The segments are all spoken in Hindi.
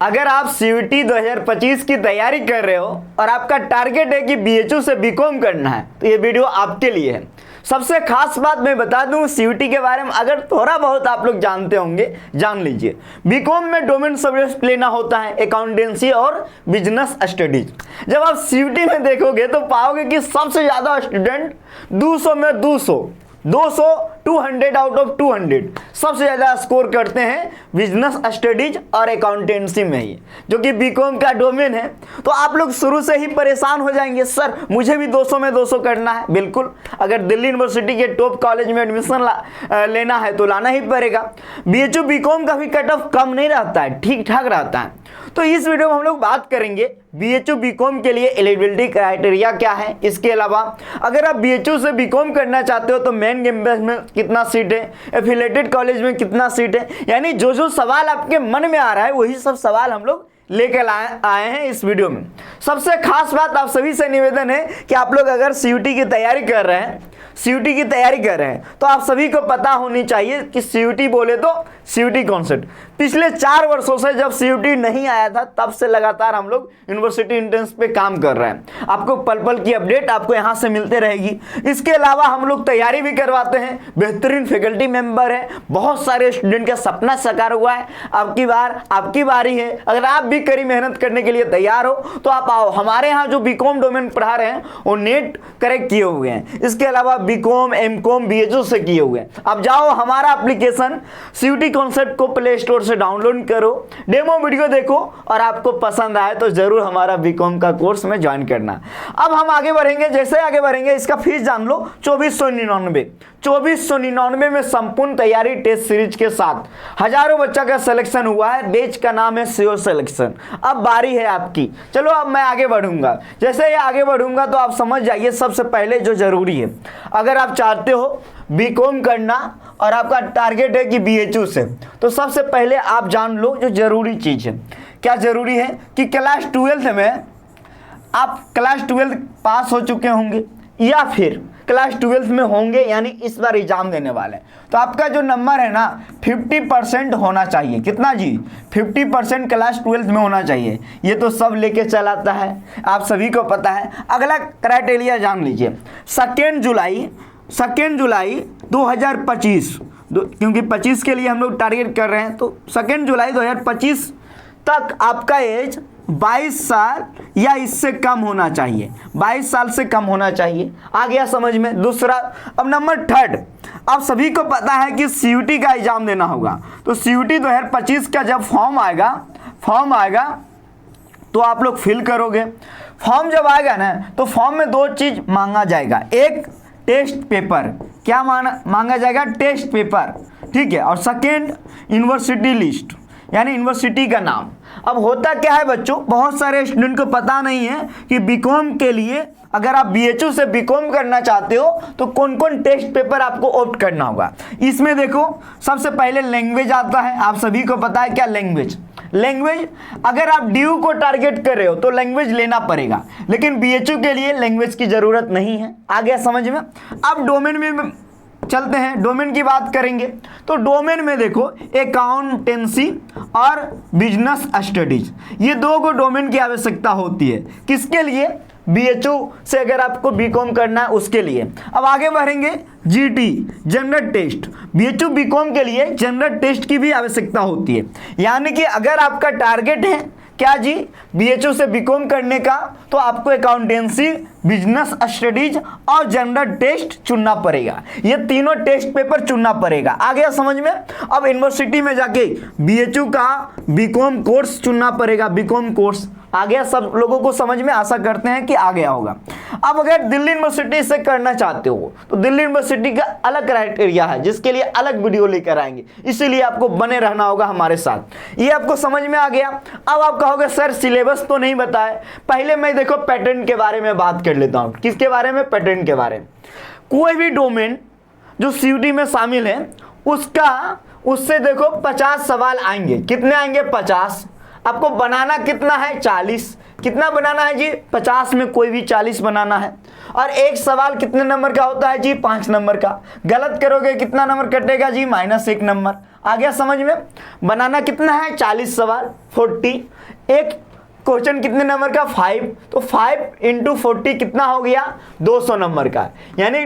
अगर आप सीयूटी 2025 की तैयारी कर रहे हो और आपका टारगेट है कि बीएचयू से बीकॉम करना है तो ये वीडियो आपके लिए है। सबसे खास बात मैं बता दूं सीयूटी के बारे में, अगर थोड़ा बहुत आप लोग जानते होंगे जान लीजिए। बीकॉम में डोमेन सब्जेक्ट लेना होता है अकाउंटेंसी और बिजनेस स्टडीज। जब आप सीयूटी में देखोगे तो पाओगे कि सबसे ज़्यादा स्टूडेंट 200 में 200 200 आउट ऑफ 200 सबसे ज़्यादा स्कोर करते हैं बिजनेस स्टडीज और अकाउंटेंसी में ही, जो कि बीकॉम का डोमेन है। तो आप लोग शुरू से ही परेशान हो जाएंगे, सर मुझे भी 200 में 200 करना है। बिल्कुल, अगर दिल्ली यूनिवर्सिटी के टॉप कॉलेज में एडमिशन लेना है तो लाना ही पड़ेगा। बीएचयू बीकॉम का भी कट ऑफ कम नहीं रहता है, ठीक ठाक रहता है। तो इस वीडियो में हम लोग बात करेंगे बीएचयू बीकॉम के लिए एलिजिबिलिटी क्राइटेरिया क्या है। इसके अलावा अगर आप बीएचयू से बीकॉम करना चाहते हो तो मेन कैंपस में कितना सीट है, एफिलेटेड कॉलेज में कितना सीट है, यानी जो सवाल आपके मन में आ रहा है वही सब सवाल हम लोग लेकर आए हैं इस वीडियो में। सबसे खास बात आप सभी से निवेदन है कि आप लोग अगर सीयूटी की तैयारी कर रहे हैं तो आप सभी को पता होनी चाहिए कि सीयूटी बोले तो सीयूटी कॉन्सेप्ट। पिछले 4 वर्षों से जब सीयूटी नहीं आया था तब से लगातार हम लोग यूनिवर्सिटी एंट्रेंस पे काम कर रहे हैं। आपको पल पल की अपडेट आपको यहाँ से मिलते रहेगी। इसके अलावा हम लोग तैयारी भी करवाते हैं, बेहतरीन फैकल्टी मेंबर है, बहुत सारे स्टूडेंट का सपना साकार हुआ है। आपकी बारी है। अगर आप भी कड़ी मेहनत करने के लिए तैयार हो तो आप आओ। हमारे यहाँ जो बीकॉम डोमेन पढ़ा रहे हैं वो नेट करेक्ट किए हुए हैं। इसके अलावा बीकॉम एमकॉम बीएचयू से किए हुए हैं। अब जाओ हमारा एप्लीकेशन सीयूटी कॉन्सेप्ट को प्ले स्टोर से डाउनलोड करो, डेमो वीडियो देखो और आपको पसंद आए तो जरूर हमारा बीकॉम का कोर्स में ज्वाइन करना। अब हम आगे बढ़ेंगे, जैसे आगे बढ़ेंगे इसका फीस जान लो। 2499 में संपूर्ण तैयारी टेस्ट सीरीज के साथ हजारों बच्चा का सिलेक्शन हुआ है। बैच का नाम है श्योर सिलेक्शन। अब बारी है आपकी। चलो अब मैं आगे बढ़ूंगा। जैसे ये आगे बढ़ूंगा तो आप समझ जाइए सबसे पहले जो जरूरी है, अगर आप चाहते हो बीकॉम करना और आपका टारगेट है कि बीएचयू से, तो सबसे पहले आप जान लो जो जरूरी चीज़ है। क्या जरूरी है कि क्लास 12 में आप क्लास 12 पास हो चुके होंगे या फिर क्लास 12 में होंगे, यानी इस बार एग्जाम देने वाले हैं। तो आपका जो नंबर है ना 50% होना चाहिए। कितना जी? 50% क्लास 12 में होना चाहिए। ये तो सब लेके चलाता है, आप सभी को पता है। अगला क्राइटेरिया जान लीजिए। 2 जुलाई 2025, क्योंकि 25 के लिए हम लोग टारगेट कर रहे हैं, तो 2 जुलाई 2025 तक आपका एज 22 साल या इससे कम होना चाहिए। 22 साल से कम होना चाहिए। आ गया समझ में? दूसरा, अब नंबर 3, आप सभी को पता है कि सीयूटी का एग्जाम देना होगा। तो सीयूटी 2025 का जब फॉर्म आएगा तो आप लोग फिल करोगे। फॉर्म जब आएगा ना तो फॉर्म में 2 चीज़ मांगा जाएगा। एक टेस्ट पेपर, क्या मांगा जाएगा? टेस्ट पेपर, ठीक है। और सेकेंड यूनिवर्सिटी लिस्ट, यानी यूनिवर्सिटी का नाम। अब होता क्या है बच्चों, बहुत सारे स्टूडेंट को पता नहीं है कि बीकॉम के लिए अगर आप बीएचयू से बीकॉम करना चाहते हो तो कौन कौन टेस्ट पेपर आपको ऑप्ट करना होगा। इसमें देखो सबसे पहले लैंग्वेज आता है। आप सभी को पता है क्या लैंग्वेज अगर आप ड्यू को टारगेट कर रहे हो तो लैंग्वेज लेना पड़ेगा, लेकिन बीएचयू के लिए लैंग्वेज की जरूरत नहीं है। आ गया समझ में? अब डोमेन में चलते हैं, डोमेन की बात करेंगे। तो डोमेन में देखो अकाउंटेंसी और बिजनेस स्टडीज, ये 2 को डोमेन की आवश्यकता होती है। किसके लिए? बीएचयू से अगर आपको बीकॉम करना है उसके लिए। अब आगे बढ़ेंगे। GT general test, BHU BCom के लिए जनरल टेस्ट की भी आवश्यकता होती है। यानी कि अगर आपका टारगेट है क्या जी बीएचयू से बीकॉम करने का, तो आपको अकाउंटेंसी, बिजनेस स्टडीज और जनरल टेस्ट चुनना पड़ेगा। ये तीनों टेस्ट पेपर चुनना पड़ेगा। आ गया समझ में? अब यूनिवर्सिटी में जाके बीएचयू का बीकॉम कोर्स चुनना पड़ेगा। बीकॉम कोर्स आ गया? सब लोगों को समझ में? आशा करते हैं कि आ गया होगा। अब अगर दिल्ली यूनिवर्सिटी से करना चाहते हो तो दिल्ली यूनिवर्सिटी का अलग क्राइटेरिया है, जिसके लिए अलग वीडियो लेकर आएंगे, इसीलिए आपको बने रहना होगा हमारे साथ। ये आपको समझ में आ गया? अब आप कहोगे सर सिलेबस तो नहीं बताए। पहले मैं देखो पैटर्न के बारे में बात कर लेता हूँ। किसके बारे में? पैटर्न के बारे में। कोई भी डोमेन जो सीयूटी में शामिल है उससे देखो 50 सवाल आएंगे। कितने आएंगे? 50। आपको बनाना कितना है? 40। कितना बनाना है जी, 50 में कोई भी 40 बनाना है। और एक सवाल कितने नंबर का होता है जी, 5 नंबर का। गलत करोगे कितना नंबर कटेगा जी, -1 नंबर। आ गया समझ में। बनाना कितना है, 40 सवाल 40। एक क्वेश्चन कितने नंबर का, 5, तो 5 × 40 कितना हो गया, 200 नंबर का। यानी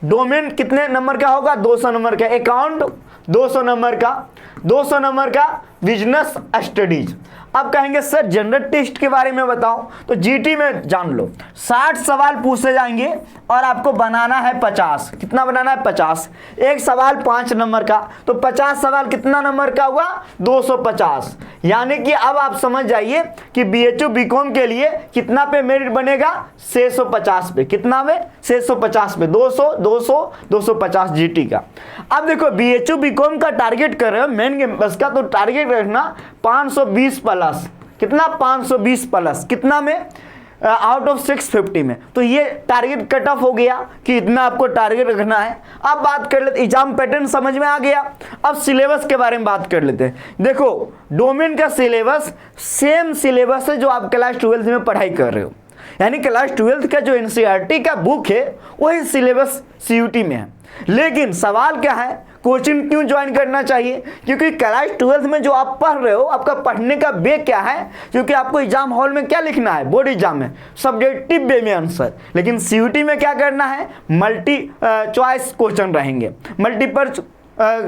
डोमेन कितने नंबर का होगा, 200 नंबर का। अकाउंट 200 नंबर का, 200 नंबर का बिजनेस स्टडीज। अब कहेंगे सर जनरल टेस्ट के बारे में बताओ, तो जीटी में जान लो 60 सवाल पूछे जाएंगे और आपको बनाना है 50। कितना बनाना है, 50। एक सवाल 5 नंबर का, तो 50 सवाल कितना नंबर का हुआ, 250। यानी कि अब आप समझ जाइए कि बीएचयू बीकॉम के लिए कितना पे मेरिट बनेगा, 650 पे। कितना में, 650 पे। 200 200 250 जीटी का। अब देखो बीएचयू बीकॉम का टारगेट कर रहे हो मेन कैंपस का, तो टारगेट रखना 520 प्लस। कितना, 520 प्लस। कितना में, आउट ऑफ 650 में। तो ये टारगेट कट ऑफ हो गया कि इतना आपको टारगेट रखना है। अब बात कर लेते, एग्जाम पैटर्न समझ में आ गया। अब सिलेबस के बारे में बात कर लेते हैं। देखो डोमेन का सिलेबस सेम सिलेबस है जो आप क्लास 12 में पढ़ाई कर रहे हो। यानी क्लास 12 का जो एनसीईआरटी का बुक है वही सिलेबस सीयूटी में है। लेकिन सवाल क्या है, कोचिंग क्यों ज्वाइन करना चाहिए, क्योंकि क्लास 12 में जो आप पढ़ रहे हो आपका पढ़ने का वे क्या है, क्योंकि आपको एग्जाम हॉल में क्या लिखना है, बोर्ड एग्जाम में सब्जेक्टिव वे में आंसर। लेकिन सीयूटी में क्या करना है, मल्टी चॉइस क्वेश्चन रहेंगे, मल्टीपल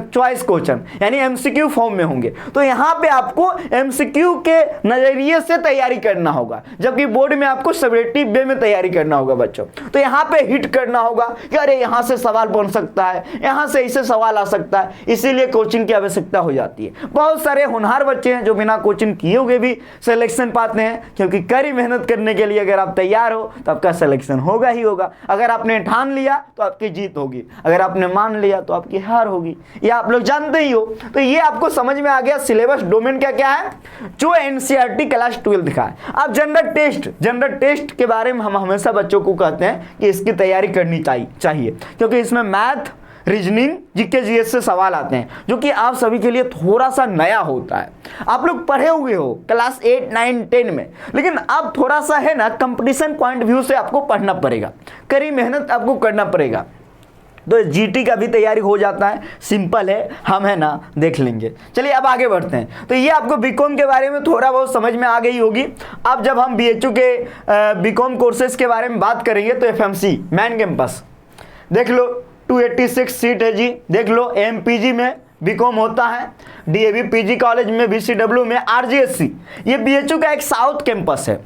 चॉइस क्वेश्चन, यानी एमसीक्यू फॉर्म में होंगे। तो यहाँ पे आपको एमसीक्यू के नजरिए से तैयारी करना होगा, जबकि बोर्ड में आपको सब्जेक्टिव वे में तैयारी करना होगा बच्चों। तो यहाँ पे हिट करना होगा कि अरे यहाँ से सवाल बन सकता है, यहाँ से ऐसे सवाल आ सकता है, इसीलिए कोचिंग की आवश्यकता हो जाती है। बहुत सारे होनहार बच्चे हैं जो बिना कोचिंग किए हुए भी सिलेक्शन पाते हैं, क्योंकि कड़ी मेहनत करने के लिए अगर आप तैयार हो तो आपका सिलेक्शन होगा ही होगा। अगर आपने ठान लिया तो आपकी जीत होगी, अगर आपने मान लिया तो आपकी हार होगी, ये आप लोग जानते ही हो। तो ये आपको समझ में आ गया सिलेबस डोमेन क्या क्या है जो एनसीईआरटी क्लास 12 का है। अब जनरल टेस्ट के बारे में हम हमेशा बच्चों को कहते हैं कि इसकी तैयारी करनी चाहिए, क्योंकि इसमें मैथ, रीजनिंग, जीके जीएस से सवाल आते हैं, जो कि आप सभी के लिए थोड़ा सा नया होता है। आप लोग पढ़े हुए हो क्लास 8, 9, 10 में, लेकिन अब थोड़ा सा है ना कंपटीशन पॉइंट व्यू से आपको पढ़ना पड़ेगा, कड़ी मेहनत आपको करना पड़ेगा। तो जीटी का भी तैयारी हो जाता है, सिंपल है, हम है ना देख लेंगे। चलिए अब आगे बढ़ते हैं। तो ये आपको बीकॉम के बारे में थोड़ा बहुत समझ में आ गई होगी। अब जब हम बीएचयू के बीकॉम कोर्सेज के बारे में बात करेंगे तो एफएमसी मेन कैंपस देख लो, 286 सीट है जी। देख लो एमपीजी में बीकॉम होता है, डीएवी पीजी कॉलेज में, बीसीडब्ल्यू में, आरजीएससी। ये बीएचयू का एक साउथ कैंपस है,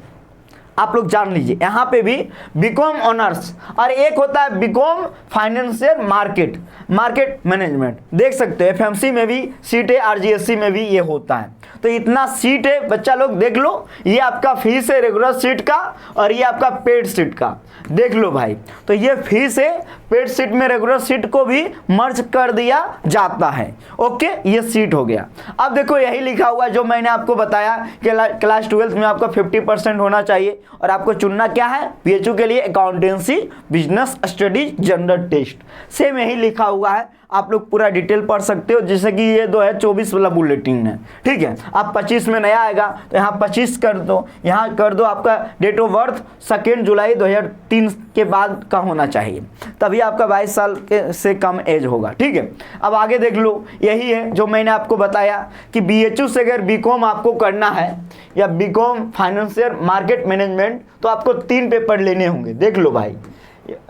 आप लोग जान लीजिए। यहाँ पे भी बीकॉम ऑनर्स और एक होता है बीकॉम फाइनेंशियल मार्केट मैनेजमेंट। देख सकते हो एफएमसी में भी सीट है, आरजीएससी में भी ये होता है। तो इतना सीट है बच्चा लोग देख लो। ये आपका फीस है रेगुलर सीट का और ये आपका पेड सीट का, देख लो भाई। तो ये फीस है, पेड सीट में रेगुलर सीट को भी मर्ज कर दिया जाता है। ओके, ये सीट हो गया। अब देखो यही लिखा हुआ जो मैंने आपको बताया कि क्लास 12 में आपका 50% होना चाहिए और आपको चुनना क्या है, बीएचयू के लिए accountancy, business studies, general test. Same यही लिखा हुआ है, आप लोग पूरा डिटेल पढ़ सकते हो। जैसे कि ये 2024 वाला बुलेटिन है, ठीक है। आप 25 में नया आएगा तो यहाँ 25 कर दो, यहाँ कर दो आपका डेट ऑफ बर्थ 2 जुलाई 2003 के बाद का होना चाहिए, तभी आपका 22 साल के से कम एज होगा, ठीक है। अब आगे देख लो, यही है जो मैंने आपको बताया कि बीएचयू से अगर बीकॉम आपको करना है या बीकॉम फाइनेंशियल मार्केट मैनेजमेंट, तो आपको 3 पेपर लेने होंगे। देख लो भाई,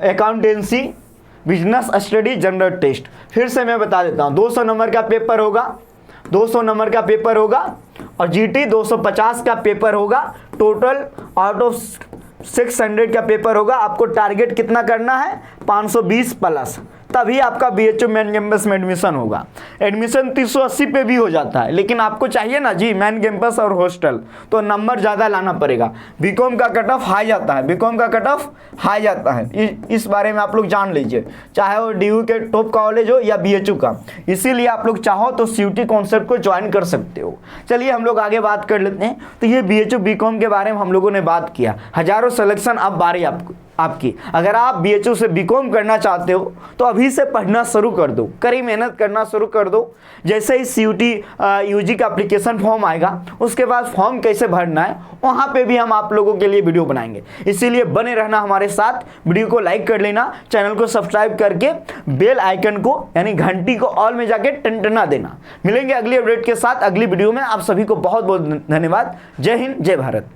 accountancy, business study, general test. फिर से मैं बता देता हूँ, 200 नंबर का पेपर होगा, 200 नंबर का पेपर होगा और जीटी 250 का पेपर होगा। टोटल आउट ऑफ 600 का पेपर होगा। आपको टारगेट कितना करना है, 520 प्लस, तभी आपका बीएचयू मेन कैंपस में एडमिशन होगा। एडमिशन 380 पे भी हो जाता है, लेकिन आपको चाहिए ना जी मेन कैंपस और हॉस्टल, तो नंबर ज़्यादा लाना पड़ेगा। बीकॉम का कट ऑफ हाई जाता है, बीकॉम का कट ऑफ हाई जाता है, इस बारे में आप लोग जान लीजिए, चाहे वो डीयू के टॉप कॉलेज हो या बीएचयू का। इसीलिए आप लोग चाहो तो सीयूटी कॉन्सेप्ट को ज्वाइन कर सकते हो। चलिए हम लोग आगे बात कर लेते हैं। तो ये बीएचयू बीकॉम के बारे में हम लोगों ने बात किया, हजारों सिलेक्शन। अब बारी आपकी। अगर आप बीएचयू से बीकॉम करना चाहते हो तो अभी से पढ़ना शुरू कर दो, कड़ी मेहनत करना शुरू कर दो। जैसे ही सीयूटी यूजी का एप्लीकेशन फॉर्म आएगा उसके बाद फॉर्म कैसे भरना है वहाँ पे भी हम आप लोगों के लिए वीडियो बनाएंगे, इसीलिए बने रहना हमारे साथ। वीडियो को लाइक कर लेना, चैनल को सब्सक्राइब करके बेल आइकन को यानी घंटी को ऑल में जाके टंटना देना। मिलेंगे अगली अपडेट के साथ अगली वीडियो में। आप सभी को बहुत बहुत धन्यवाद। जय हिंद, जय भारत।